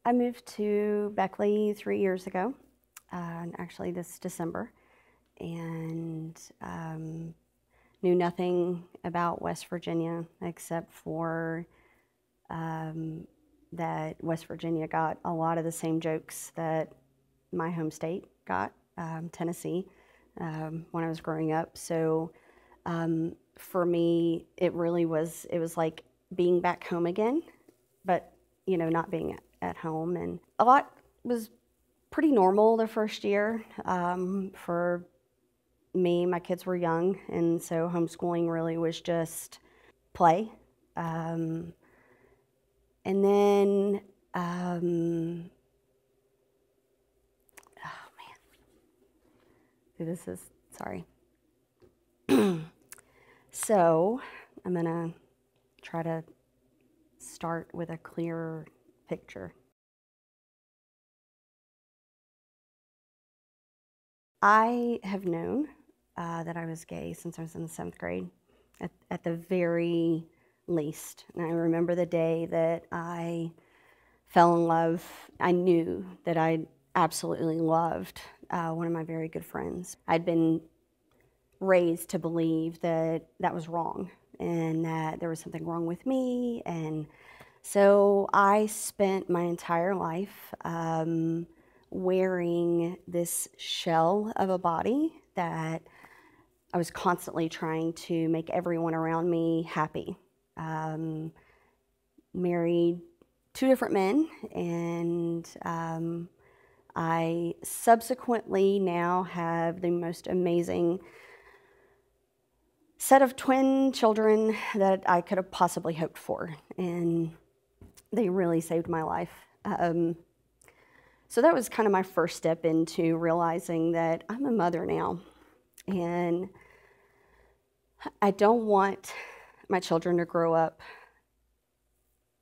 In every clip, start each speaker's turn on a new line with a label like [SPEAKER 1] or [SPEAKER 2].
[SPEAKER 1] I moved to Beckley 3 years ago, actually this December, and knew nothing about West Virginia except for that West Virginia got a lot of the same jokes that my home state got, Tennessee, when I was growing up. So for me, it was like being back home again, but not being at home. And a lot was pretty normal the first year. For me, my kids were young, and so homeschooling really was just play. And then, oh man, this is, sorry. So I'm gonna try to start with a clearer picture. I have known that I was gay since I was in the 7th grade, at the very least. And I remember the day that I fell in love. I knew that I absolutely loved one of my very good friends. I'd been raised to believe that that was wrong and that there was something wrong with me. And so I spent my entire life wearing this shell of a body that I was constantly trying to make everyone around me happy. Married 2 different men, and I subsequently now have the most amazing set of twin children that I could have possibly hoped for, and they really saved my life. So that was kind of my first step into realizing that I'm a mother now, and I don't want my children to grow up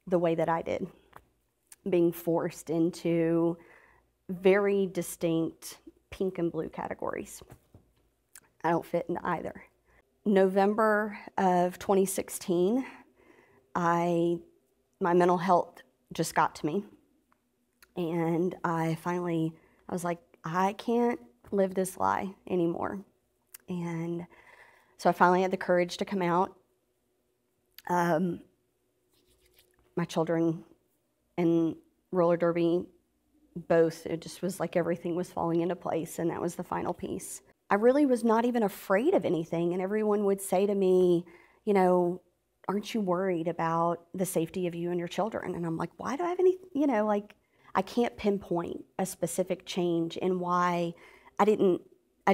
[SPEAKER 1] the way that I did, being forced into very distinct pink and blue categories. I don't fit in either. November of 2016, my mental health just got to me. And I was like, I can't live this lie anymore. And so I finally had the courage to come out. My children and roller derby, both, it just was like everything was falling into place, and that was the final piece. I really was not even afraid of anything, and everyone would say to me, aren't you worried about the safety of you and your children? And I'm like, why do I have any, I can't pinpoint a specific change in why I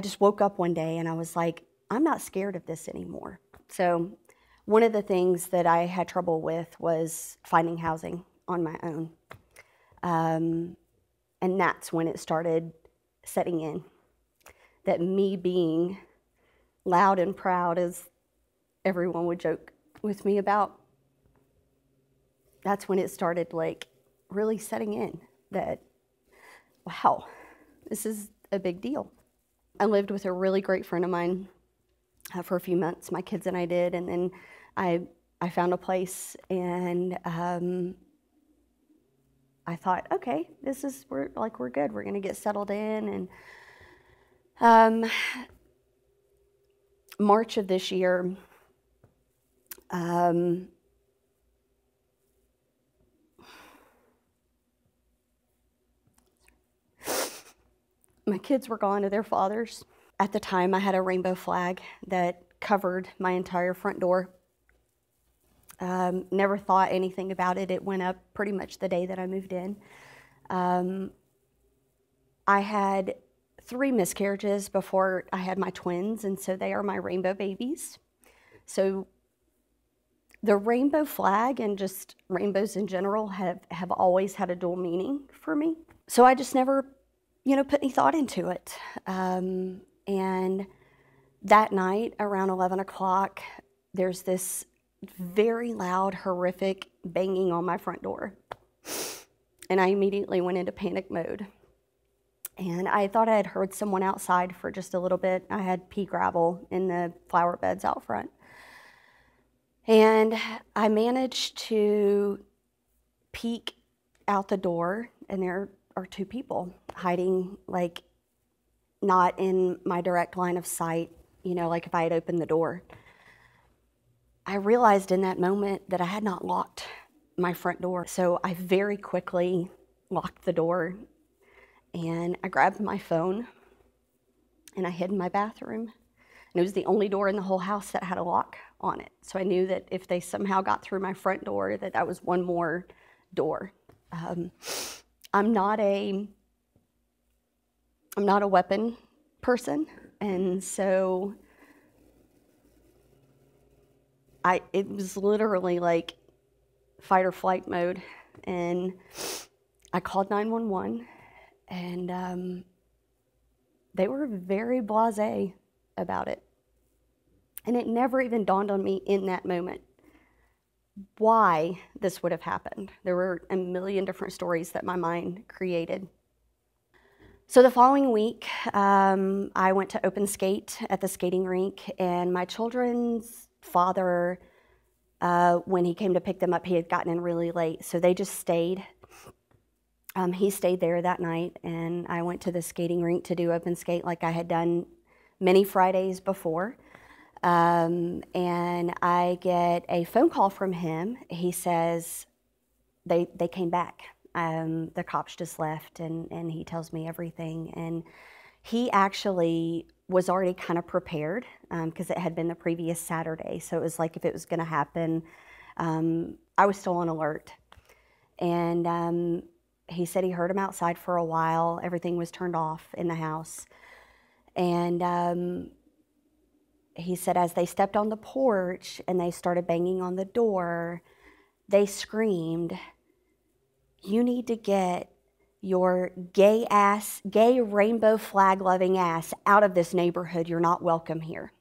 [SPEAKER 1] just woke up one day and I was like, I'm not scared of this anymore. So one of the things that I had trouble with was finding housing on my own. And that's when it started setting in, that me being loud and proud, as everyone would joke with me about, that's when it started really setting in that, wow, this is a big deal. I lived with a really great friend of mine for a few months, my kids and I did, and then I found a place, and I thought, okay, we're good. We're gonna get settled in. And March of this year, my kids were gone to their fathers. At the time, I had a rainbow flag that covered my entire front door. Never thought anything about it. It went up pretty much the day that I moved in. I had 3 miscarriages before I had my twins, and so they are my rainbow babies. So the rainbow flag and just rainbows in general have always had a dual meaning for me. So I just never, put any thought into it. And that night around 11 o'clock, there's this very loud, horrific banging on my front door. And I immediately went into panic mode. And I thought I had heard someone outside for just a little bit. I had pea gravel in the flower beds out front. And I managed to peek out the door, and there are two people hiding, like, not in my direct line of sight, you know, like if I had opened the door. I realized in that moment that I had not locked my front door. So I very quickly locked the door, and I grabbed my phone and I hid in my bathroom. And it was the only door in the whole house that had a lock on it. So I knew that if they somehow got through my front door, that was one more door. I'm not a weapon person, and so it was literally like fight or flight mode, and I called 911, and they were very blasé about it. And it never even dawned on me in that moment why this would have happened. There were a million different stories that my mind created. So the following week, I went to open skate at the skating rink, and my children's father, when he came to pick them up, he had gotten in really late, so they just stayed. He stayed there that night, and I went to the skating rink to do open skate like I had done many Fridays before. And I get a phone call from him. He says they came back. The cops just left, and he tells me everything. And he actually was already kind of prepared because it had been the previous Saturday. So it was like if it was going to happen, I was still on alert. And he said he heard him outside for a while. Everything was turned off in the house. And he said as they stepped on the porch and they started banging on the door, they screamed, "You need to get your gay rainbow flag loving ass out of this neighborhood. You're not welcome here."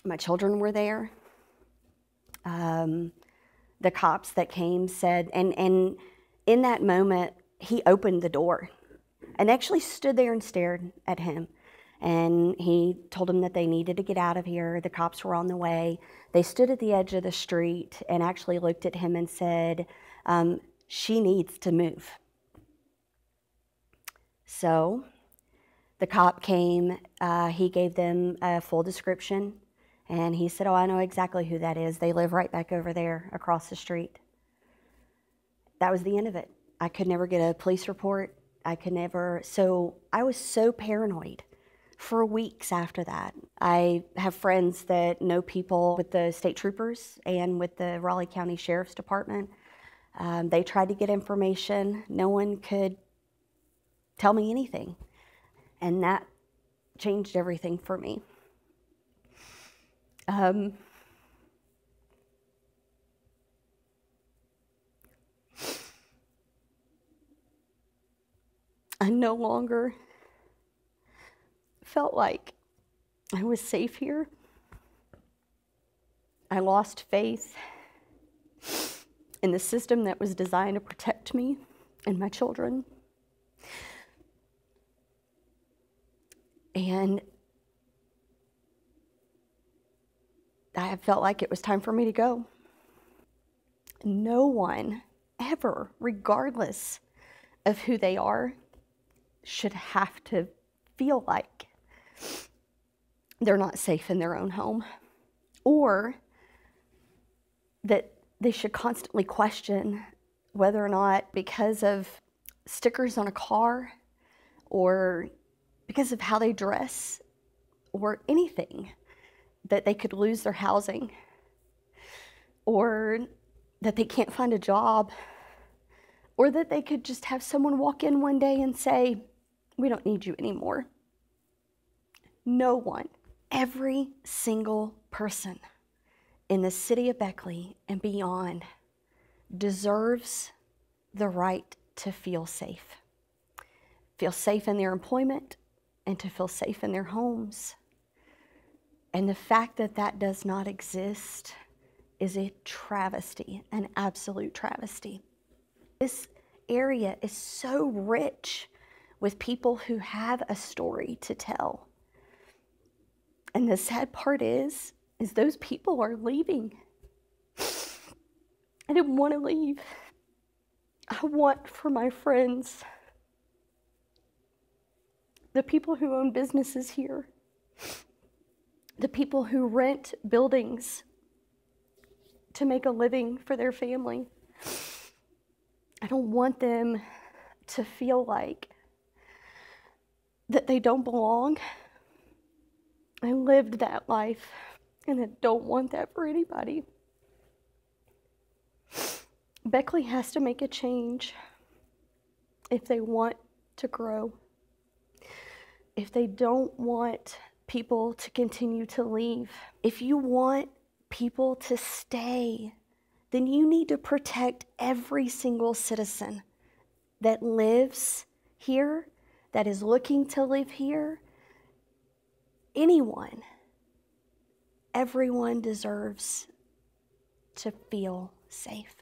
[SPEAKER 1] My children were there. The cops that came said, and in that moment, he opened the door and actually stood there and stared at him. And he told them that they needed to get out of here. The cops were on the way. They stood at the edge of the street and actually looked at him and said, "She needs to move." So the cop came. He gave them a full description. And he said, "Oh, I know exactly who that is. They live right back over there across the street." That was the end of it. I could never get a police report. So I was so paranoid for weeks after that. I have friends that know people with the state troopers and with the Raleigh County Sheriff's Department. They tried to get information. No one could tell me anything. And that changed everything for me. I no longer felt like I was safe here. I lost faith in the system that was designed to protect me and my children. And I felt like it was time for me to go. No one ever, regardless of who they are, should have to feel like they're not safe in their own home, or that they should constantly question whether or not, because of stickers on a car or because of how they dress or anything, that they could lose their housing, or that they can't find a job, or that they could just have someone walk in one day and say, "We don't need you anymore." No one, every single person in the city of Beckley and beyond deserves the right to feel safe. Feel safe in their employment and to feel safe in their homes. And the fact that that does not exist is a travesty, an absolute travesty. This area is so rich with people who have a story to tell. And the sad part is those people are leaving. I didn't want to leave. I want for my friends, the people who own businesses here, the people who rent buildings to make a living for their family, I don't want them to feel like that they don't belong. I lived that life, and I don't want that for anybody. Beckley has to make a change if they want to grow. If they don't want people to continue to leave. If you want people to stay, then you need to protect every single citizen that lives here, that is looking to live here. Anyone, everyone deserves to feel safe.